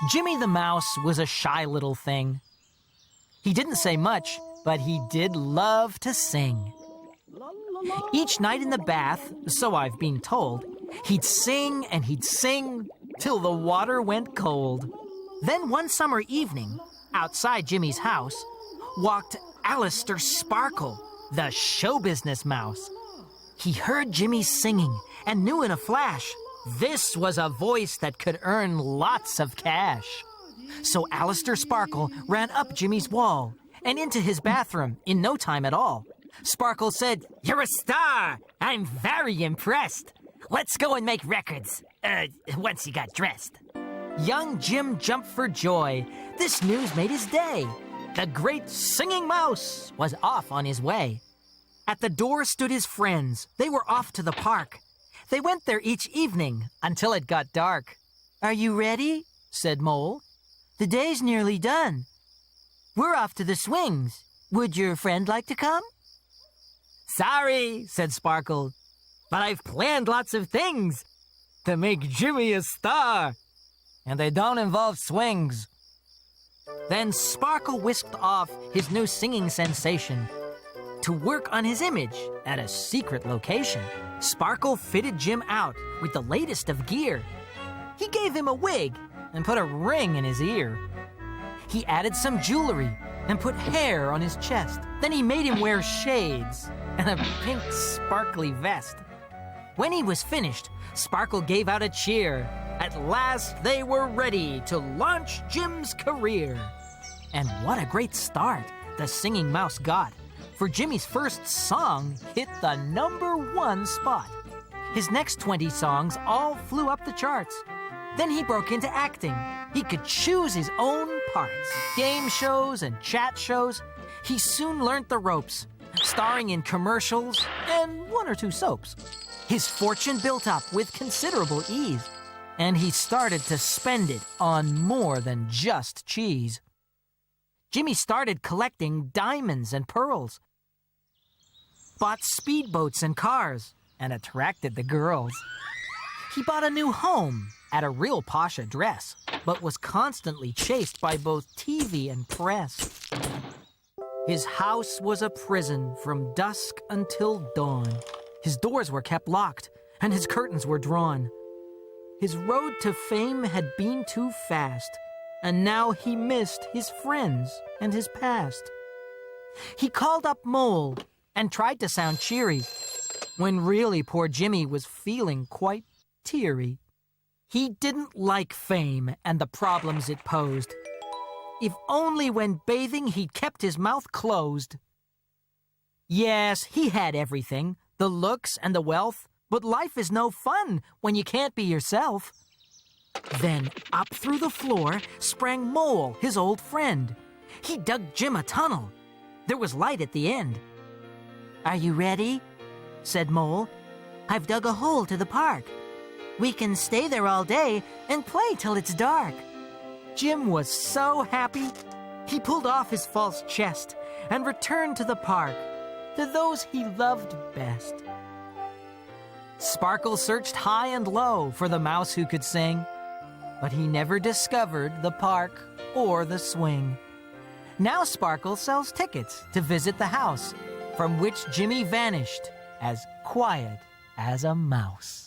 Jimmy the Mouse was a shy little thing. He didn't say much, but he did love to sing. Each night in the bath, so I've been told, he'd sing and he'd sing till the water went cold. Then one summer evening, outside Jimmy's house, walked Alistair Sparkle, the show business mouse. He heard Jimmy singing and knew in a flash this was a voice that could earn lots of cash. So Alistair Sparkle ran up Jimmy's wall and into his bathroom in no time at all. Sparkle said, "You're a star! I'm very impressed. Let's go and make records, once you got dressed." Young Jim jumped for joy. This news made his day. The great singing mouse was off on his way. At the door stood his friends. They were off to the park. They went there each evening until it got dark. "Are you ready?" said Mole. "The day's nearly done. We're off to the swings. Would your friend like to come?" "Sorry," said Sparkle, "but I've planned lots of things to make Jimmy a star, and they don't involve swings." Then Sparkle whisked off his new singing sensation to work on his image at a secret location. Sparkle fitted Jim out with the latest of gear. He gave him a wig and put a ring in his ear. He added some jewelry and put hair on his chest. Then he made him wear shades and a pink sparkly vest. When he was finished, Sparkle gave out a cheer. At last they were ready to launch Jim's career. And what a great start the Singing Mouse got. For Jimmy's first song hit the #1 spot. His next 20 songs all flew up the charts. Then he broke into acting. He could choose his own parts. Game shows and chat shows. He soon learned the ropes, starring in commercials and 1 or 2 soaps. His fortune built up with considerable ease, and he started to spend it on more than just cheese. Jimmy started collecting diamonds and pearls, bought speedboats and cars, and attracted the girls. He bought a new home at a real posh address, but was constantly chased by both TV and press. His house was a prison from dusk until dawn. His doors were kept locked, and his curtains were drawn. His road to fame had been too fast, and now he missed his friends and his past. He called up Mole and tried to sound cheery, when really poor Jimmy was feeling quite teary. He didn't like fame and the problems it posed. If only when bathing he'd kept his mouth closed. Yes, he had everything, the looks and the wealth, but life is no fun when you can't be yourself. Then up through the floor sprang Mole, his old friend. He dug Jim a tunnel. There was light at the end. "Are you ready?" said Mole. "I've dug a hole to the park. We can stay there all day and play till it's dark." Jim was so happy. He pulled off his false chest and returned to the park, to those he loved best. Sparkle searched high and low for the mouse who could sing, but he never discovered the park or the swing. Now Sparkle sells tickets to visit the house, from which Jimmy vanished as quiet as a mouse.